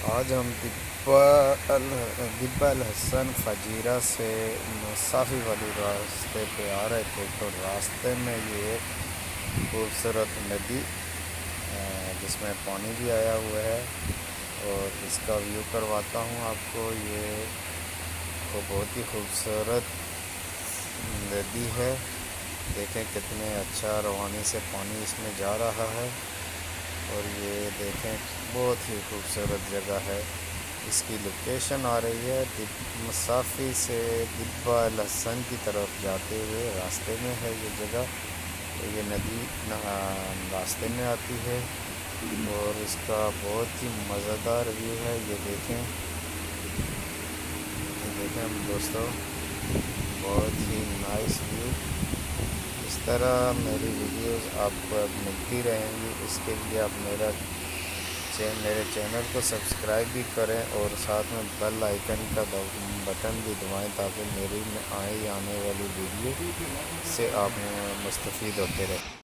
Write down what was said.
आज हम दिब्बा अल हसन फजीरा से मुसाफी वाली रास्ते पे आ रहे थे, तो रास्ते में ये खूबसूरत नदी जिसमें पानी भी आया हुआ है और इसका व्यू करवाता हूँ आपको। ये तो बहुत ही खूबसूरत नदी है। देखें कितने अच्छा रवानी से पानी इसमें जा रहा है और ये देखें बहुत ही खूबसूरत जगह है। इसकी लोकेशन आ रही है मुसाफी से दिब्बा अल हसन की तरफ जाते हुए रास्ते में है ये जगह। तो ये नदी रास्ते में आती है और इसका बहुत ही मज़ेदार व्यू है। ये देखें हम दोस्तों, बहुत ही नाइस व्यू। इस तरह मेरी वीडियोस आपको अब मिलती रहेंगी। इसके लिए आप मेरे चैनल को सब्सक्राइब भी करें और साथ में बेल आइकन का बटन भी दबाएं ताकि मेरी आने वाली वीडियो से आप मुस्तफ़ीद होते रहें।